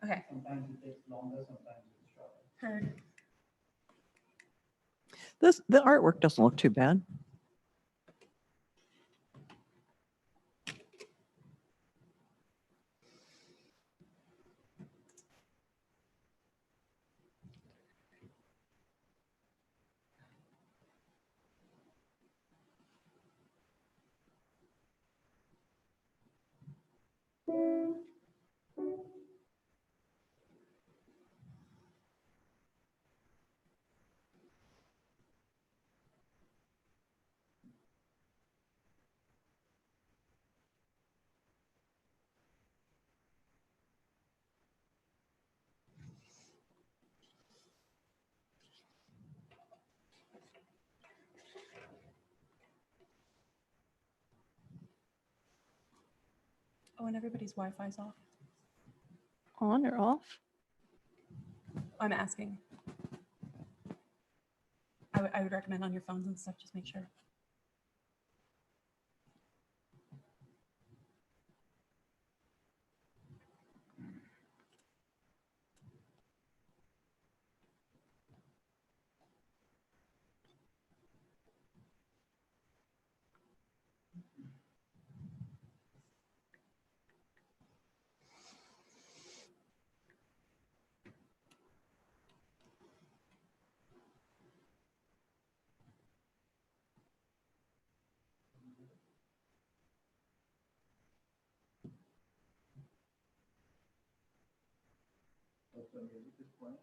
Okay. Sometimes it takes longer, sometimes it's shorter. Heard. The artwork doesn't look too bad. Oh, and everybody's Wi-Fi's off. On or off? I'm asking. I would recommend on your phones and stuff, just make sure. So the music is playing.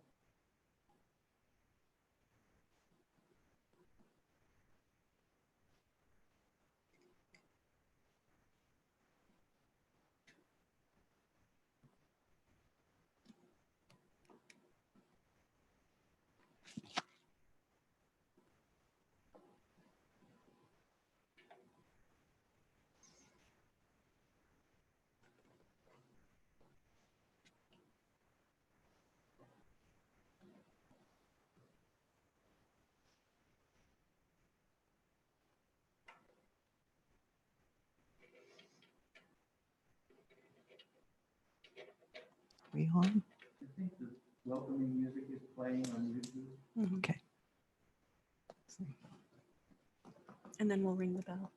We on? I think the welcoming music is playing on YouTube. Okay. And then we'll ring the bell.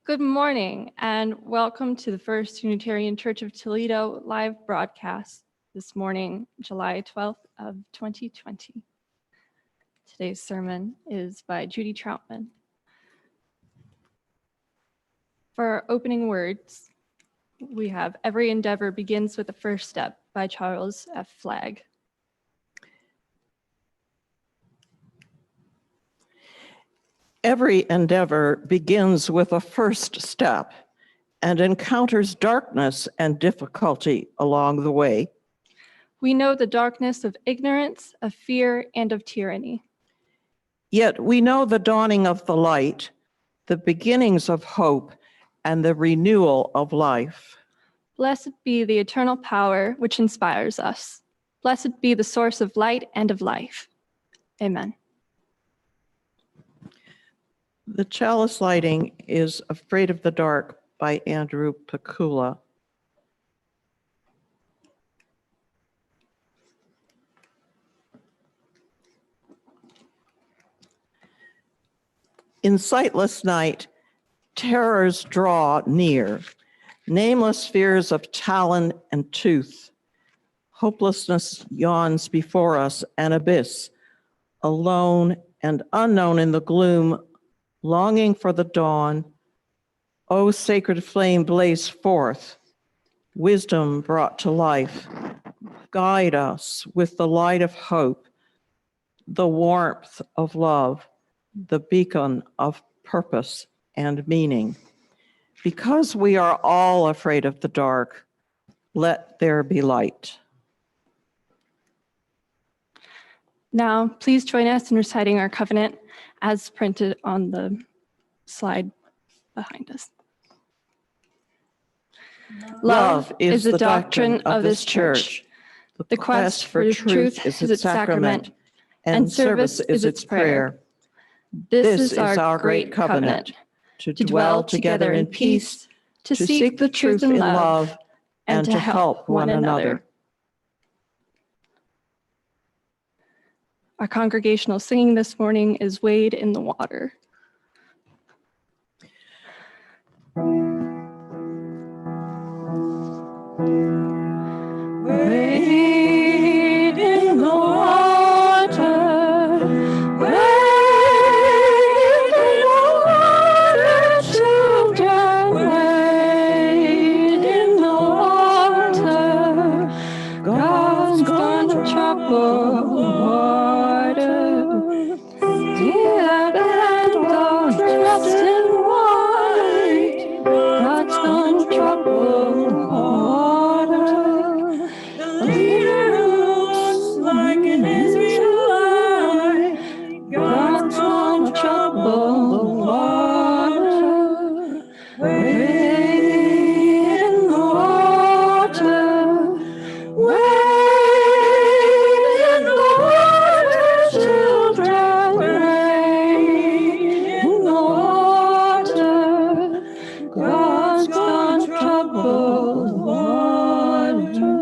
Good morning and welcome to the First Unitarian Church of Toledo live broadcast this morning, July 12th of 2020. Today's sermon is by Judy Troutman. For our opening words, we have Every Endeavor Begins with the First Step by Charles F. Flagg. Every endeavor begins with a first step and encounters darkness and difficulty along the way. We know the darkness of ignorance, of fear, and of tyranny. Yet we know the dawning of the light, the beginnings of hope, and the renewal of life. Blessed be the eternal power which inspires us. Blessed be the source of light and of life. Amen. The chalice lighting is Afraid of the Dark by Andrew Pakula. In sightless night, terrors draw near, nameless fears of talon and tooth. Hopelessness yawns before us, an abyss, alone and unknown in the gloom, longing for the dawn. O sacred flame, blaze forth, wisdom brought to life. Guide us with the light of hope, the warmth of love, the beacon of purpose and meaning. Because we are all afraid of the dark, let there be light. Now, please join us in reciting our covenant as printed on the slide behind us. Love is the doctrine of this church. The quest for truth is its sacrament, and service is its prayer. This is our great covenant, to dwell together in peace, to seek the truth in love, and to help one another. Our congregational singing this morning is Wade in the Water. Wade in the water, wade in the water, children, wade in the water. God's gonna trouble the water. Dear and dogs dressed in white, God's gonna trouble the water. The leader who looks like an Israelite, God's gonna trouble the water. Wade in the water, wade in the water, children, wade in the water. God's gonna trouble the water.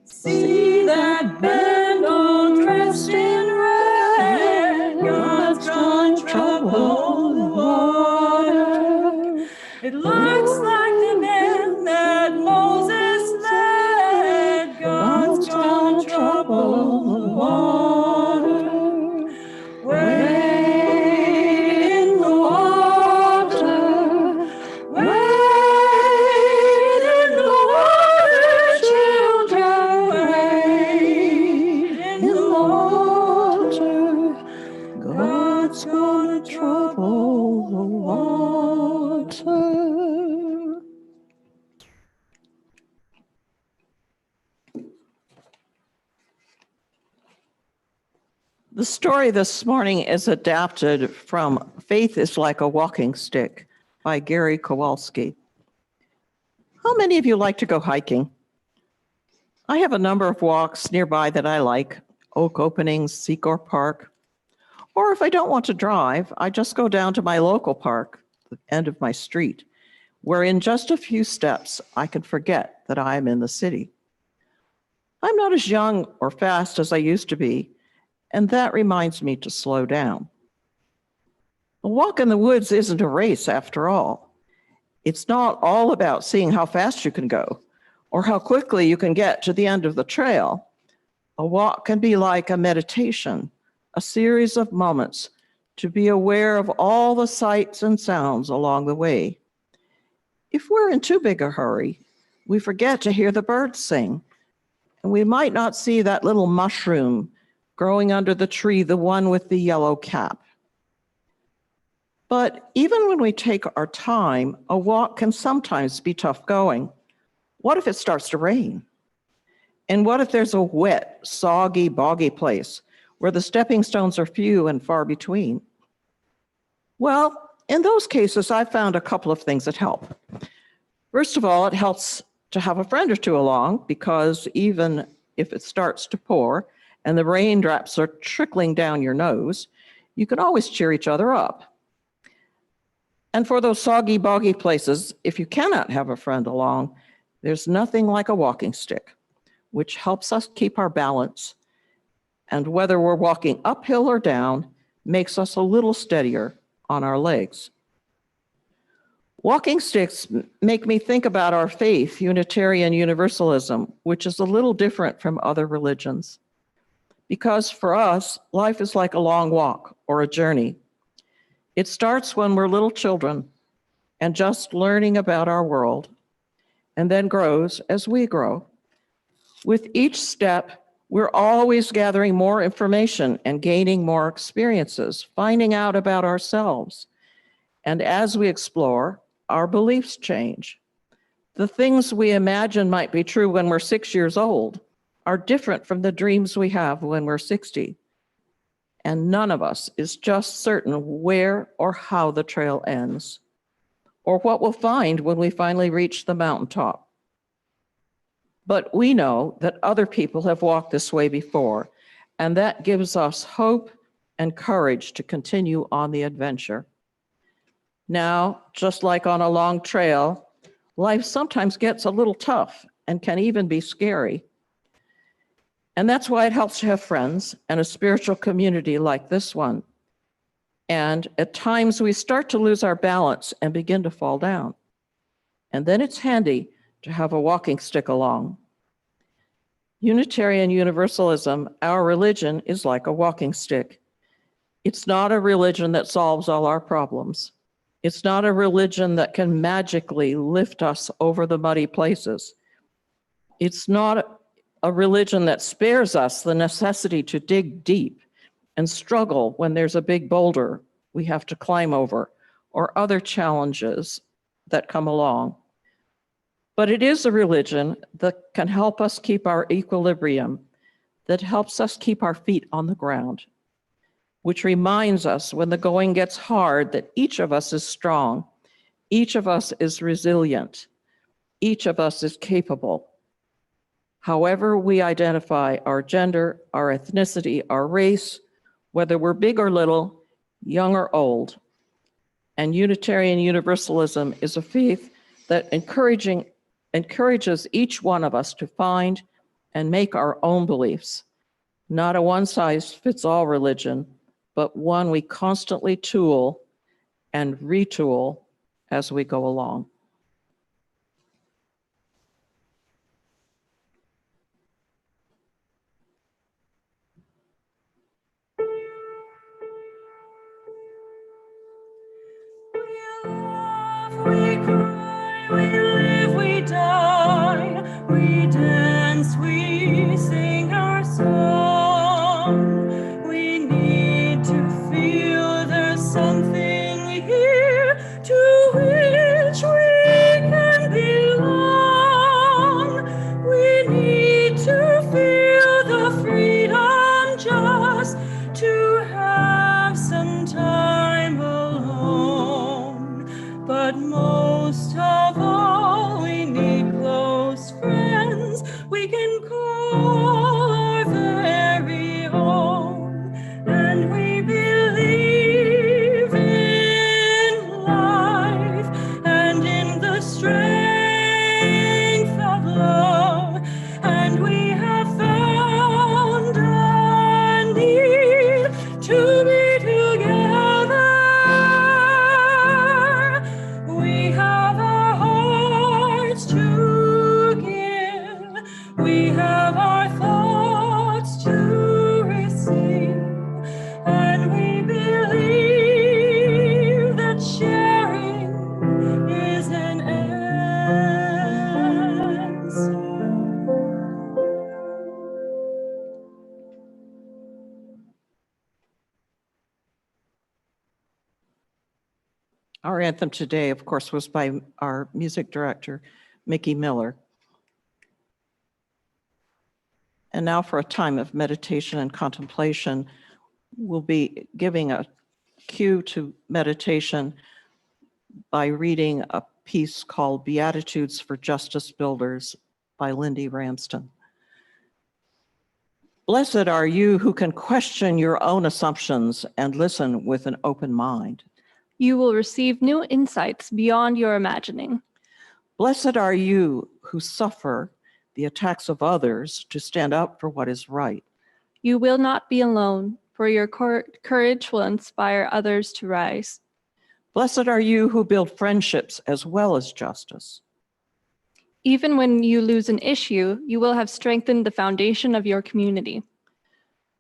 See that band all dressed in red, God's gonna trouble the water. It looks like the man that Moses led, God's gonna trouble the water. Wade in the water, wade in the water, children, wade in the water. God's gonna trouble the water. The story this morning is adapted from Faith is Like a Walking Stick by Gary Kowalski. How many of you like to go hiking? I have a number of walks nearby that I like, Oak Openings, Secor Park. Or if I don't want to drive, I just go down to my local park, the end of my street, where in just a few steps, I can forget that I am in the city. I'm not as young or fast as I used to be, and that reminds me to slow down. A walk in the woods isn't a race after all. It's not all about seeing how fast you can go or how quickly you can get to the end of the trail. A walk can be like a meditation, a series of moments to be aware of all the sights and sounds along the way. If we're in too big a hurry, we forget to hear the birds sing, and we might not see that little mushroom growing under the tree, the one with the yellow cap. But even when we take our time, a walk can sometimes be tough going. What if it starts to rain? And what if there's a wet, soggy, boggy place where the stepping stones are few and far between? Well, in those cases, I found a couple of things that help. First of all, it helps to have a friend or two along, because even if it starts to pour and the raindrops are trickling down your nose, you can always cheer each other up. And for those soggy, boggy places, if you cannot have a friend along, there's nothing like a walking stick, which helps us keep our balance. And whether we're walking uphill or down, makes us a little steadier on our legs. Walking sticks make me think about our faith, Unitarian Universalism, which is a little different from other religions. Because for us, life is like a long walk or a journey. It starts when we're little children and just learning about our world, and then grows as we grow. With each step, we're always gathering more information and gaining more experiences, finding out about ourselves. And as we explore, our beliefs change. The things we imagine might be true when we're 6 years old are different from the dreams we have when we're 60. And none of us is just certain where or how the trail ends, or what we'll find when we finally reach the mountaintop. But we know that other people have walked this way before, and that gives us hope and courage to continue on the adventure. Now, just like on a long trail, life sometimes gets a little tough and can even be scary. And that's why it helps to have friends and a spiritual community like this one. And at times we start to lose our balance and begin to fall down. And then it's handy to have a walking stick along. Unitarian Universalism, our religion, is like a walking stick. It's not a religion that solves all our problems. It's not a religion that can magically lift us over the muddy places. It's not a religion that spares us the necessity to dig deep and struggle when there's a big boulder we have to climb over or other challenges that come along. But it is a religion that can help us keep our equilibrium, that helps us keep our feet on the ground, which reminds us when the going gets hard that each of us is strong, each of us is resilient, each of us is capable. However we identify our gender, our ethnicity, our race, whether we're big or little, young or old. And Unitarian Universalism is a faith that encourages each one of us to find and make our own beliefs, not a one-size-fits-all religion, but one we constantly tool and retool as we go along. We laugh, we cry, we live, we die, we dance, we sing our song. We need to feel there's something here to which we can belong. We need to feel the freedom just to have some time alone. But most of all, we need close friends we can call our very own. And we believe in life and in the strength of love. And we have found a need to be together. We have a hope Our anthem today, of course, was by our music director, Mickey Miller. And now for a time of meditation and contemplation, we'll be giving a cue to meditation by reading a piece called Beatitudes for Justice Builders by Lindy Ramsden. Blessed are you who can question your own assumptions and listen with an open mind. You will receive new insights beyond your imagining. Blessed are you who suffer the attacks of others to stand up for what is right. You will not be alone, for your courage will inspire others to rise. Blessed are you who build friendships as well as justice. Even when you lose an issue, you will have strengthened the foundation of your community.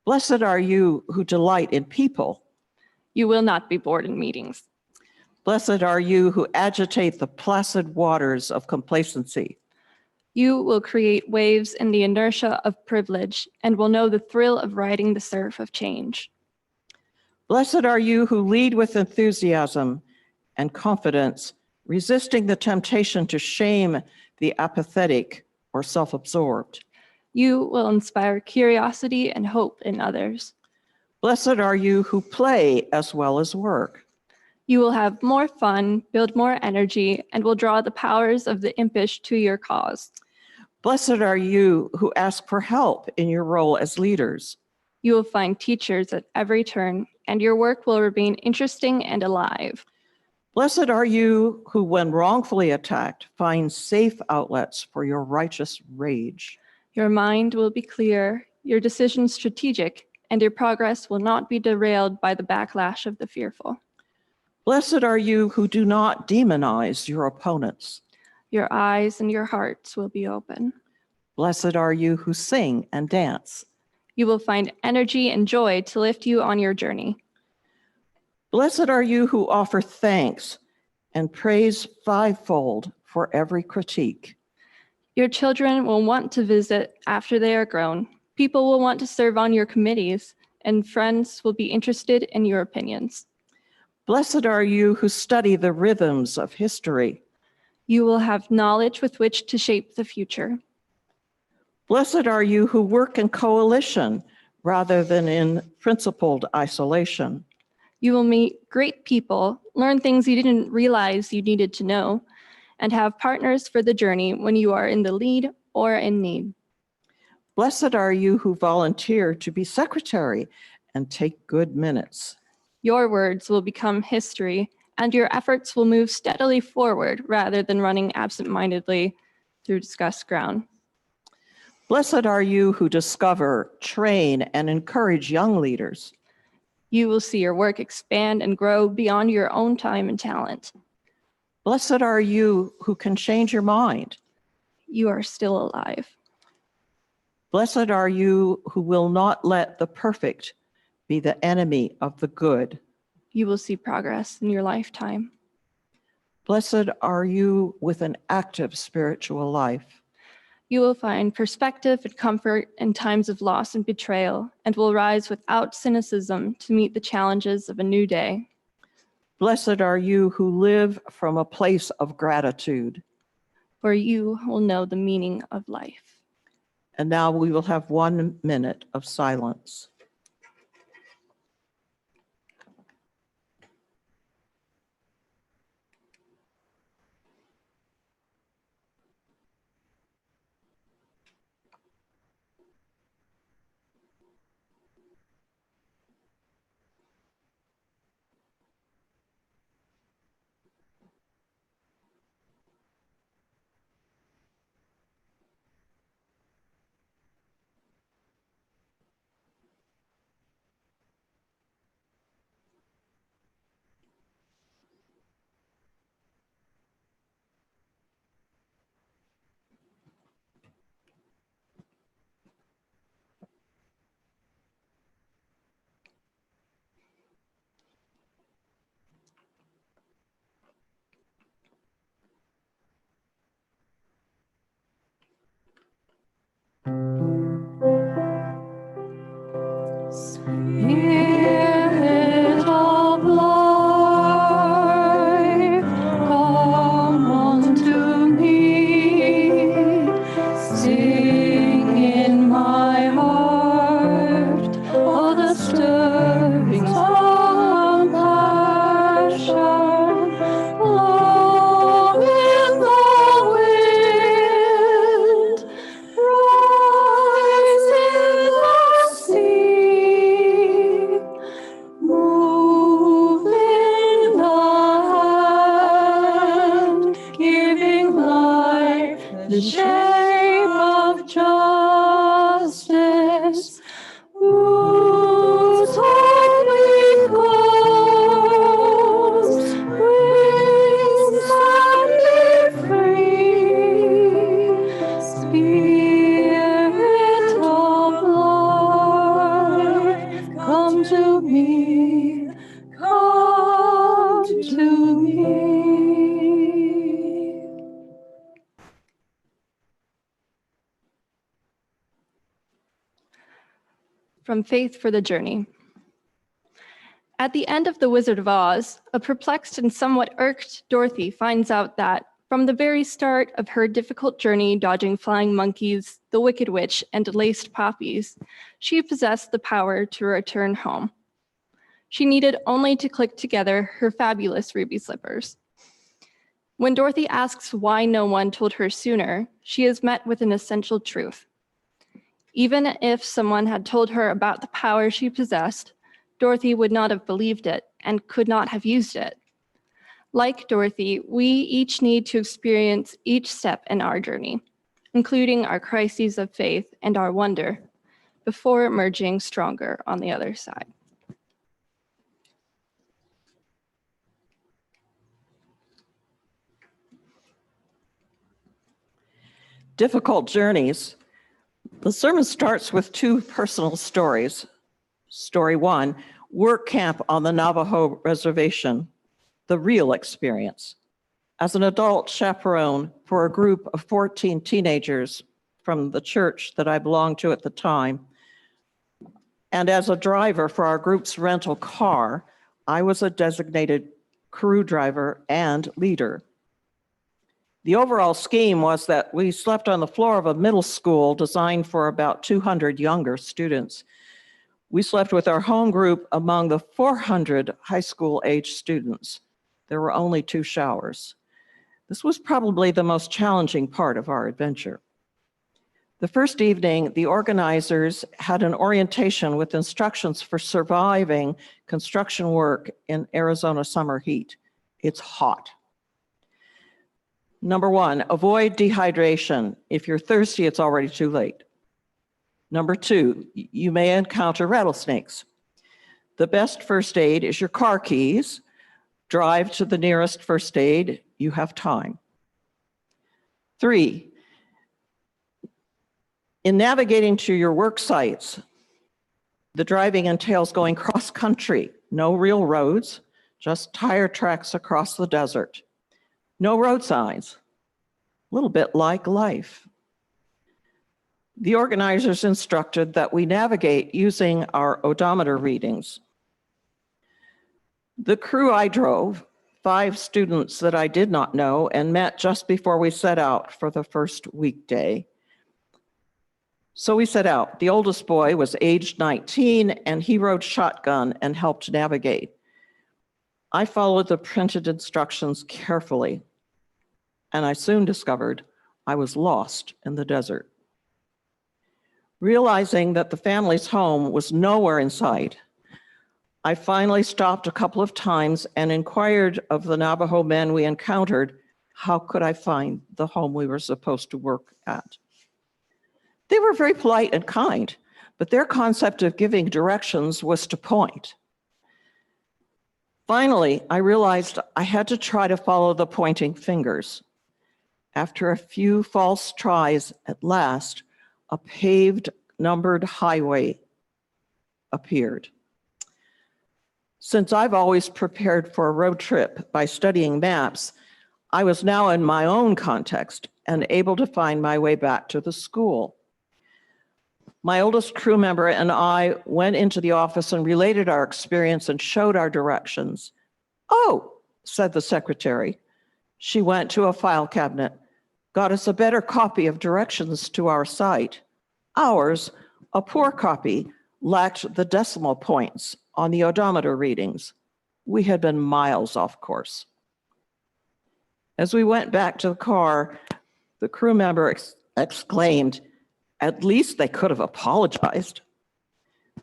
Blessed are you who delight in people. You will not be bored in meetings. Blessed are you who agitate the placid waters of complacency. You will create waves in the inertia of privilege and will know the thrill of riding the surf of change. Blessed are you who lead with enthusiasm and confidence, resisting the temptation to shame the apathetic or self-absorbed. You will inspire curiosity and hope in others. Blessed are you who play as well as work. You will have more fun, build more energy, and will draw the powers of the impish to your cause. Blessed are you who ask for help in your role as leaders. You will find teachers at every turn, and your work will remain interesting and alive. Blessed are you who, when wrongfully attacked, find safe outlets for your righteous rage. Your mind will be clear, your decisions strategic, and your progress will not be derailed by the backlash of the fearful. Blessed are you who do not demonize your opponents. Your eyes and your hearts will be open. Blessed are you who sing and dance. You will find energy and joy to lift you on your journey. Blessed are you who offer thanks and praise fivefold for every critique. Your children will want to visit after they are grown. People will want to serve on your committees, and friends will be interested in your opinions. Blessed are you who study the rhythms of history. You will have knowledge with which to shape the future. Blessed are you who work in coalition rather than in principled isolation. You will meet great people, learn things you didn't realize you needed to know, and have partners for the journey when you are in the lead or in need. Blessed are you who volunteer to be secretary and take good minutes. Your words will become history, and your efforts will move steadily forward rather than running absent-mindedly through discussed ground. Blessed are you who discover, train, and encourage young leaders. You will see your work expand and grow beyond your own time and talent. Blessed are you who can change your mind. You are still alive. Blessed are you who will not let the perfect be the enemy of the good. You will see progress in your lifetime. Blessed are you with an active spiritual life. You will find perspective and comfort in times of loss and betrayal, and will rise without cynicism to meet the challenges of a new day. Blessed are you who live from a place of gratitude. For you will know the meaning of life. And now we will have 1 minute of silence. the shame of justice, whose holy cause wings set me free. Spirit of life, come to me, come to me. From Faith for the Journey. At the end of The Wizard of Oz, a perplexed and somewhat irked Dorothy finds out that, from the very start of her difficult journey dodging flying monkeys, the Wicked Witch, and laced poppies, she possessed the power to return home. She needed only to click together her fabulous ruby slippers. When Dorothy asks why no one told her sooner, she is met with an essential truth. Even if someone had told her about the power she possessed, Dorothy would not have believed it and could not have used it. Like Dorothy, we each need to experience each step in our journey, including our crises of faith and our wonder, before emerging stronger on the other side. Difficult journeys. The sermon starts with two personal stories. Story one, work camp on the Navajo reservation, the real experience. As an adult chaperone for a group of 14 teenagers from the church that I belonged to at the time, and as a driver for our group's rental car, I was a designated crew driver and leader. The overall scheme was that we slept on the floor of a middle school designed for about 200 younger students. We slept with our home group among the 400 high school age students. There were only 2 showers. This was probably the most challenging part of our adventure. The first evening, the organizers had an orientation with instructions for surviving construction work in Arizona summer heat. It's hot. Number 1, avoid dehydration. If you're thirsty, it's already too late. Number 2, you may encounter rattlesnakes. The best first aid is your car keys. Drive to the nearest first aid. You have time. 3, in navigating to your work sites, the driving entails going cross country. No real roads, just tire tracks across the desert. No road signs, a little bit like life. The organizers instructed that we navigate using our odometer readings. The crew I drove, 5 students that I did not know and met just before we set out for the first weekday. So we set out. The oldest boy was aged 19 and he rode shotgun and helped navigate. I followed the printed instructions carefully, and I soon discovered I was lost in the desert. Realizing that the family's home was nowhere in sight, I finally stopped a couple of times and inquired of the Navajo men we encountered, how could I find the home we were supposed to work at? They were very polite and kind, but their concept of giving directions was to point. Finally, I realized I had to try to follow the pointing fingers. After a few false tries, at last, a paved, numbered highway appeared. Since I've always prepared for a road trip by studying maps, I was now in my own context and able to find my way back to the school. My oldest crew member and I went into the office and related our experience and showed our directions. "Oh," said the secretary. She went to a file cabinet, got us a better copy of directions to our site. Ours, a poor copy, lacked the decimal points on the odometer readings. We had been miles off course. As we went back to the car, the crew member exclaimed, "At least they could have apologized."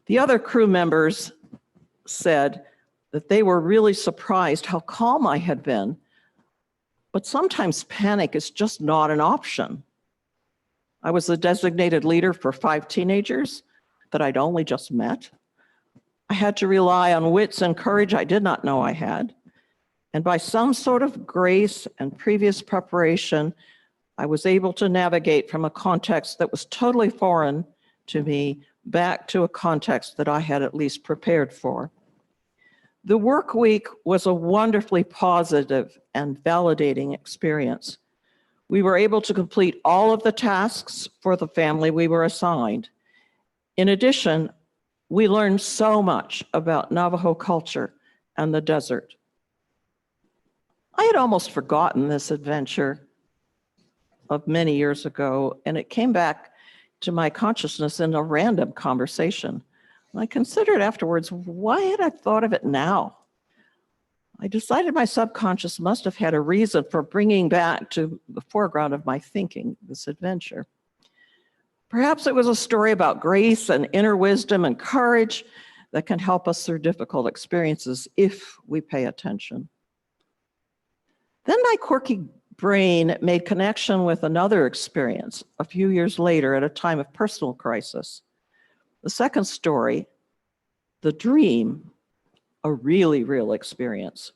The other crew members said that they were really surprised how calm I had been, but sometimes panic is just not an option. I was the designated leader for 5 teenagers that I'd only just met. I had to rely on wits and courage I did not know I had. And by some sort of grace and previous preparation, I was able to navigate from a context that was totally foreign to me back to a context that I had at least prepared for. The work week was a wonderfully positive and validating experience. We were able to complete all of the tasks for the family we were assigned. In addition, we learned so much about Navajo culture and the desert. I had almost forgotten this adventure of many years ago, and it came back to my consciousness in a random conversation. I considered afterwards, why had I thought of it now? I decided my subconscious must have had a reason for bringing back to the foreground of my thinking this adventure. Perhaps it was a story about grace and inner wisdom and courage that can help us through difficult experiences if we pay attention. Then my quirky brain made connection with another experience a few years later at a time of personal crisis. The second story, the dream, a really real experience.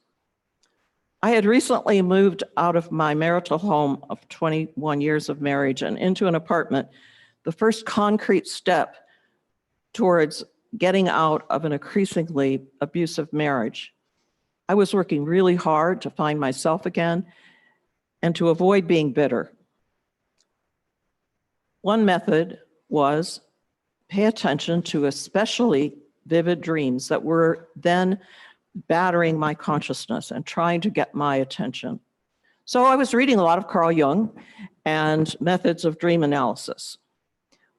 I had recently moved out of my marital home of 21 years of marriage and into an apartment, the first concrete step towards getting out of an increasingly abusive marriage. I was working really hard to find myself again and to avoid being bitter. One method was pay attention to especially vivid dreams that were then battering my consciousness and trying to get my attention. So I was reading a lot of Carl Jung and methods of dream analysis.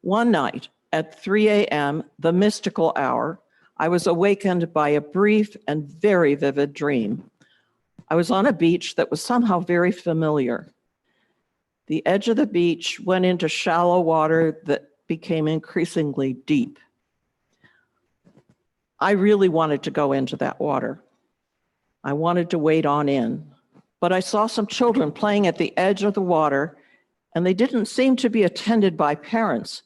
One night at 3 a.m., the mystical hour, I was awakened by a brief and very vivid dream. I was on a beach that was somehow very familiar. The edge of the beach went into shallow water that became increasingly deep. I really wanted to go into that water. I wanted to wade on in, but I saw some children playing at the edge of the water, and they didn't seem to be attended by parents.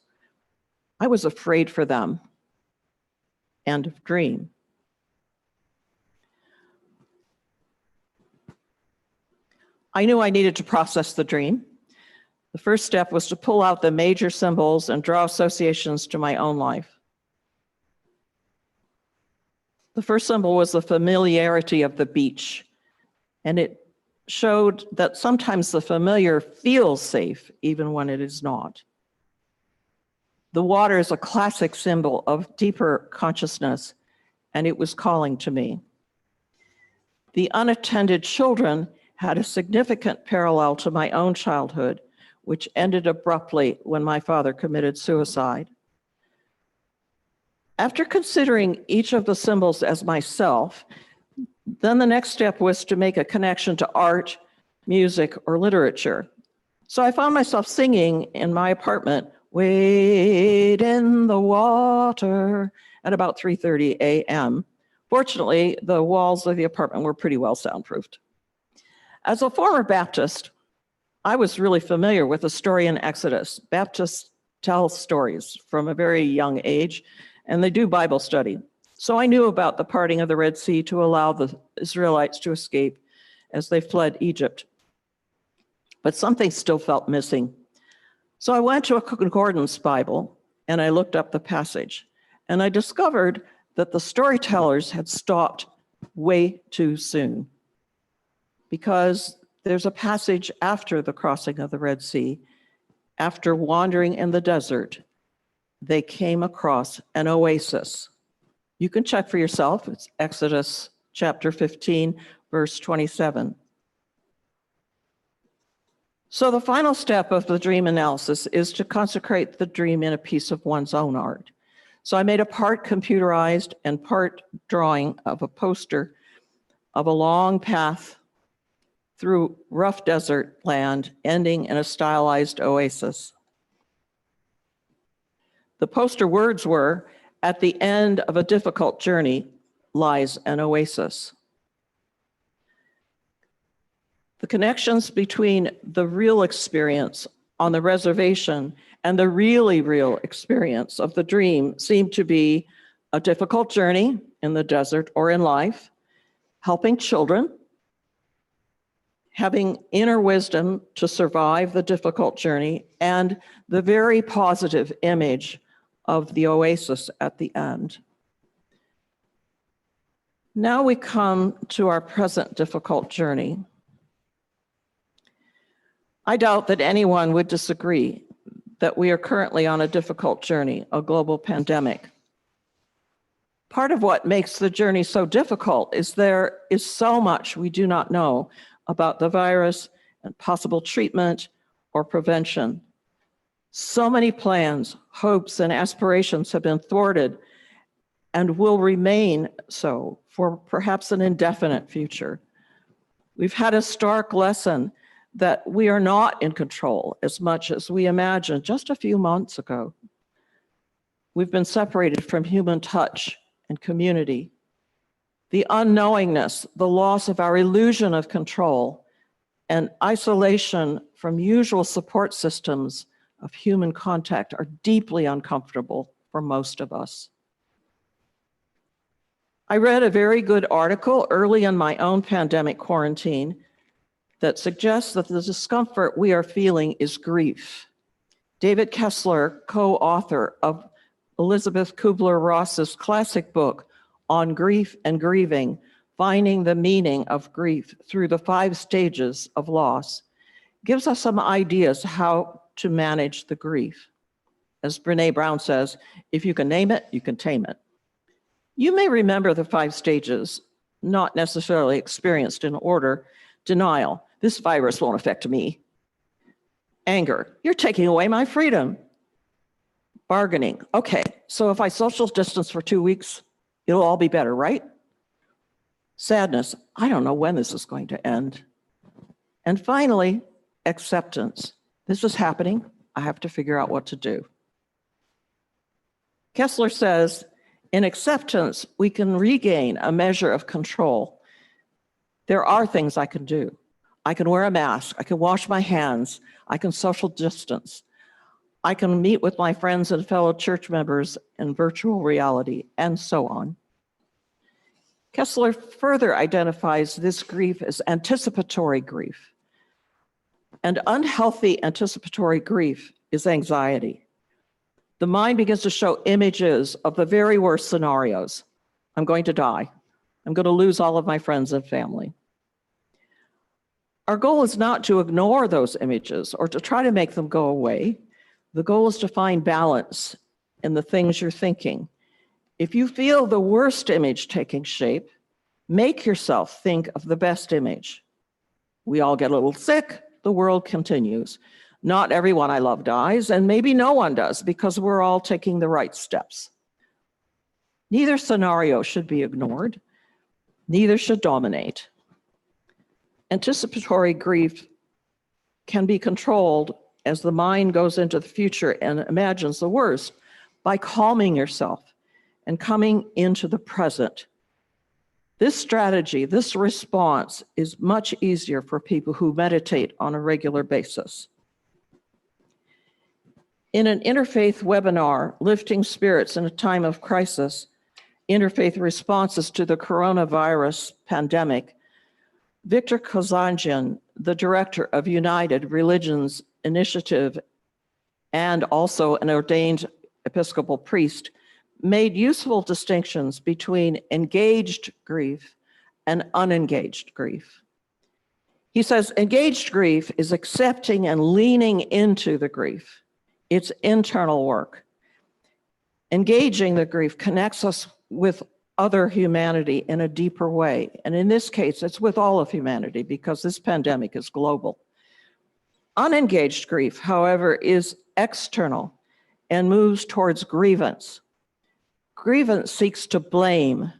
I was afraid for them. End of dream. I knew I needed to process the dream. The first step was to pull out the major symbols and draw associations to my own life. The first symbol was the familiarity of the beach, and it showed that sometimes the familiar feels safe even when it is not. The water is a classic symbol of deeper consciousness, and it was calling to me. The unattended children had a significant parallel to my own childhood, which ended abruptly when my father committed suicide. After considering each of the symbols as myself, then the next step was to make a connection to art, music, or literature. So I found myself singing in my apartment, "Wade in the water," at about 3:30 a.m. Fortunately, the walls of the apartment were pretty well soundproofed. As a former Baptist, I was really familiar with the story in Exodus. Baptists tell stories from a very young age, and they do Bible study. So I knew about the parting of the Red Sea to allow the Israelites to escape as they fled Egypt. But something still felt missing. So I went to a concordance Bible and I looked up the passage, and I discovered that the storytellers had stopped way too soon, because there's a passage after the crossing of the Red Sea. After wandering in the desert, they came across an oasis. You can check for yourself. It's Exodus chapter 15, verse 27. So the final step of the dream analysis is to consecrate the dream in a piece of one's own art. So I made a part computerized and part drawing of a poster of a long path through rough desert land, ending in a stylized oasis. The poster words were, "At the end of a difficult journey lies an oasis." The connections between the real experience on the reservation and the really real experience of the dream seem to be a difficult journey in the desert or in life, helping children, having inner wisdom to survive the difficult journey, and the very positive image of the oasis at the end. Now we come to our present difficult journey. I doubt that anyone would disagree that we are currently on a difficult journey, a global pandemic. Part of what makes the journey so difficult is there is so much we do not know about the virus and possible treatment or prevention. So many plans, hopes, and aspirations have been thwarted and will remain so for perhaps an indefinite future. We've had a stark lesson that we are not in control as much as we imagined just a few months ago. We've been separated from human touch and community. The unknowingness, the loss of our illusion of control, and isolation from usual support systems of human contact are deeply uncomfortable for most of us. I read a very good article early in my own pandemic quarantine that suggests that the discomfort we are feeling is grief. David Kessler, co-author of Elizabeth Kubler-Ross's classic book on grief and grieving, Finding the Meaning of Grief Through the 5 Stages of Loss, gives us some ideas how to manage the grief. As Brene Brown says, if you can name it, you can tame it. You may remember the 5 stages, not necessarily experienced in order. Denial, this virus won't affect me. Anger, you're taking away my freedom. Bargaining, okay, so if I social distance for 2 weeks, it'll all be better, right? Sadness, I don't know when this is going to end. And finally, acceptance. This is happening, I have to figure out what to do. Kessler says, in acceptance, we can regain a measure of control. There are things I can do. I can wear a mask, I can wash my hands, I can social distance. I can meet with my friends and fellow church members in virtual reality, and so on. Kessler further identifies this grief as anticipatory grief. And unhealthy anticipatory grief is anxiety. The mind begins to show images of the very worst scenarios. I'm going to die. I'm going to lose all of my friends and family. Our goal is not to ignore those images or to try to make them go away. The goal is to find balance in the things you're thinking. If you feel the worst image taking shape, make yourself think of the best image. We all get a little sick, the world continues. Not everyone I love dies, and maybe no one does because we're all taking the right steps. Neither scenario should be ignored. Neither should dominate. Anticipatory grief can be controlled as the mind goes into the future and imagines the worst by calming yourself and coming into the present. This strategy, this response is much easier for people who meditate on a regular basis. In an interfaith webinar, Lifting Spirits in a Time of Crisis, Interfaith Responses to the Coronavirus Pandemic, Victor Kozanjian, the director of United Religions Initiative and also an ordained Episcopal priest, made useful distinctions between engaged grief and unengaged grief. He says, engaged grief is accepting and leaning into the grief. It's internal work. Engaging the grief connects us with other humanity in a deeper way. And in this case, it's with all of humanity because this pandemic is global. Unengaged grief, however, is external and moves towards grievance. Grievance seeks to blame,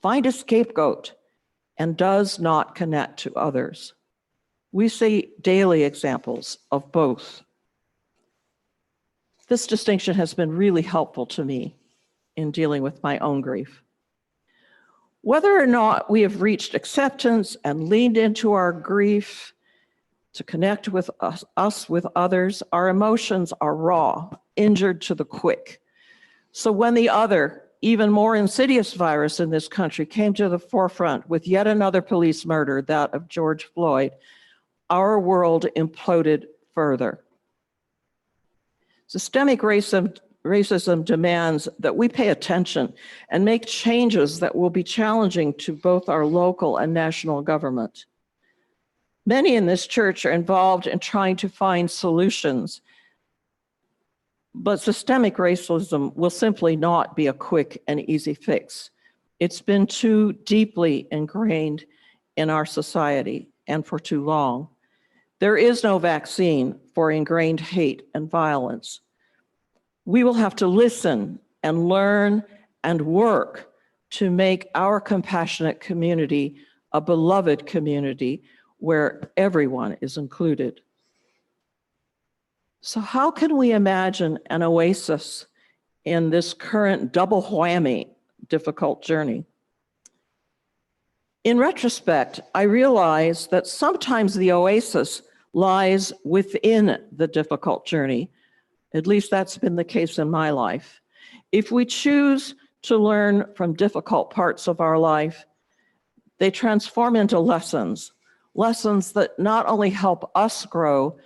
find a scapegoat, and does not connect to others. We see daily examples of both. This distinction has been really helpful to me in dealing with my own grief. Whether or not we have reached acceptance and leaned into our grief to connect with us with others. Our emotions are raw, injured to the quick. So when the other, even more insidious virus in this country came to the forefront with yet another police murder, that of George Floyd, our world imploded further. Systemic racism demands that we pay attention and make changes that will be challenging to both our local and national government. Many in this church are involved in trying to find solutions, but systemic racism will simply not be a quick and easy fix. It's been too deeply ingrained in our society and for too long. There is no vaccine for ingrained hate and violence. We will have to listen and learn and work to make our compassionate community a beloved community where everyone is included. So how can we imagine an oasis in this current double whammy difficult journey? In retrospect, I realize that sometimes the oasis lies within the difficult journey. At least that's been the case in my life. If we choose to learn from difficult parts of our life, they transform into lessons that not only help us grow,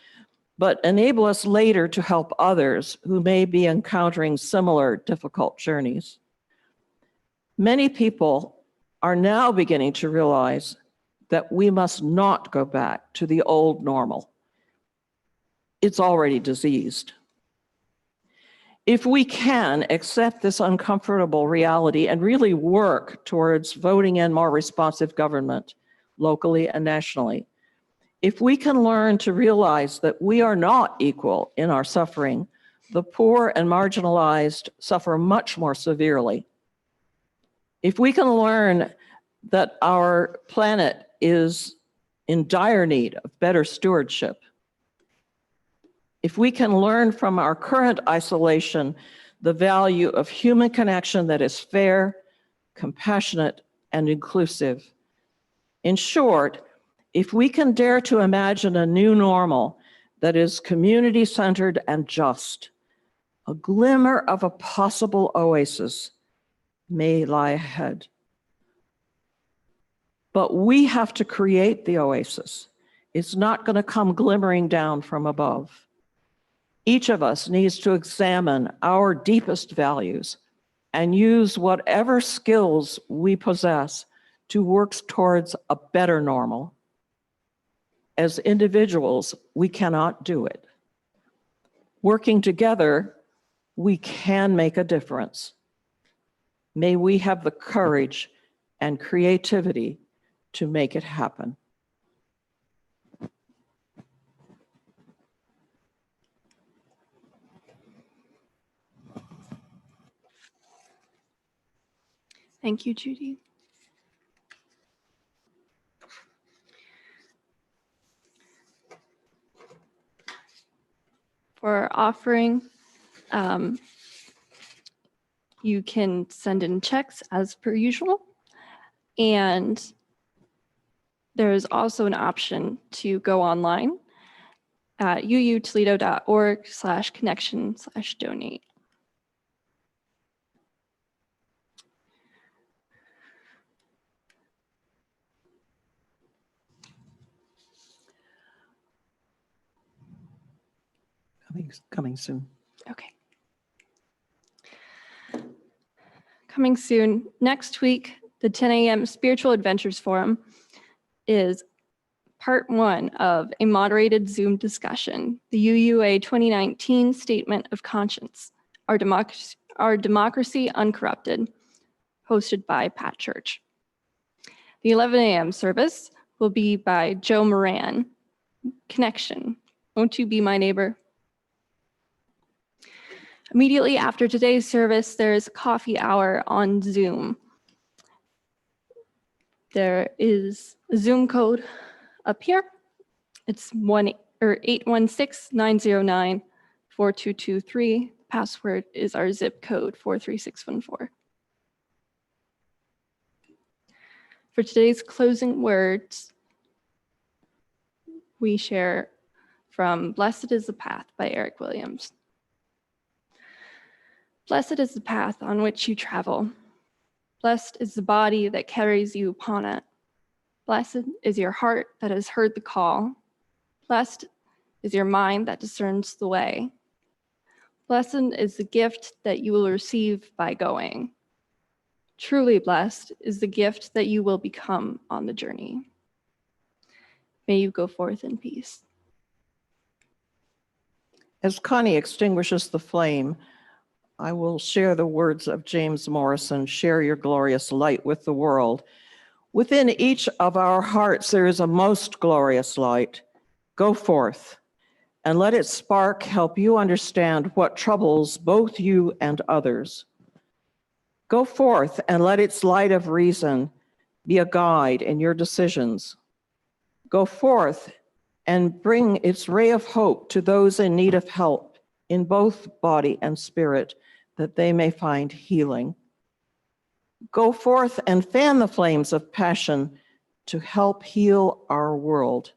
but enable us later to help others who may be encountering similar difficult journeys. Many people are now beginning to realize that we must not go back to the old normal. It's already diseased. If we can accept this uncomfortable reality and really work towards voting in more responsive government, locally and nationally, if we can learn to realize that we are not equal in our suffering, the poor and marginalized suffer much more severely. If we can learn that our planet is in dire need of better stewardship, if we can learn from our current isolation the value of human connection that is fair, compassionate, and inclusive. In short, if we can dare to imagine a new normal that is community-centered and just, a glimmer of a possible oasis may lie ahead. But we have to create the oasis. It's not going to come glimmering down from above. Each of us needs to examine our deepest values and use whatever skills we possess to work towards a better normal. As individuals, we cannot do it. Working together, we can make a difference. May we have the courage and creativity to make it happen. Thank you, Judy. For offering, you can send in checks as per usual. And there is also an option to go online at uutoledo.org/connection/donate. Coming soon. Okay. Coming soon. Next week, the 10 a.m. Spiritual Adventures Forum is part 1 of a moderated Zoom discussion, the UUA 2019 Statement of Conscience, Our Democracy Uncorrupted, hosted by Pat Church. The 11 a.m. service will be by Joe Moran, Connection, Won't You Be My Neighbor? Immediately after today's service, there's a coffee hour on Zoom. There is a Zoom code up here. It's 816-909-4223. Password is our zip code 43614. For today's closing words, we share from Blessed is the Path by Eric Williams. Blessed is the path on which you travel. Blessed is the body that carries you upon it. Blessed is your heart that has heard the call. Blessed is your mind that discerns the way. Blessed is the gift that you will receive by going. Truly blessed is the gift that you will become on the journey. May you go forth in peace. As Connie extinguishes the flame, I will share the words of James Morrison, share your glorious light with the world. Within each of our hearts, there is a most glorious light. Go forth and let its spark help you understand what troubles both you and others. Go forth and let its light of reason be a guide in your decisions. Go forth and bring its ray of hope to those in need of help in both body and spirit, that they may find healing. Go forth and fan the flames of passion to help heal our world.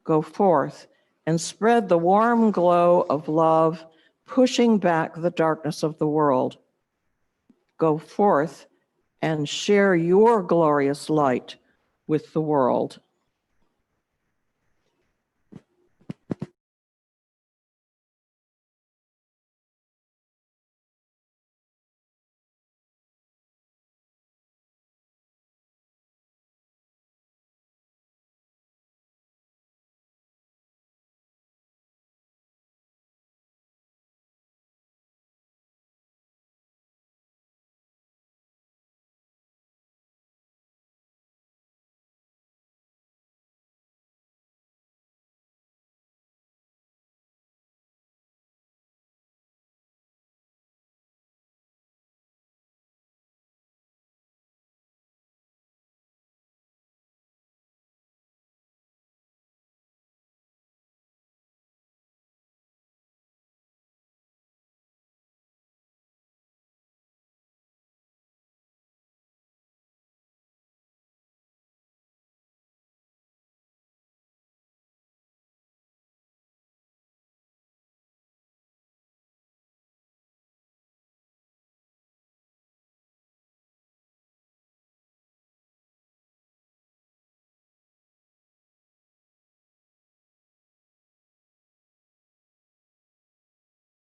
Go forth and spread the warm glow of love, pushing back the darkness of the world. Go forth and share your glorious light with the world.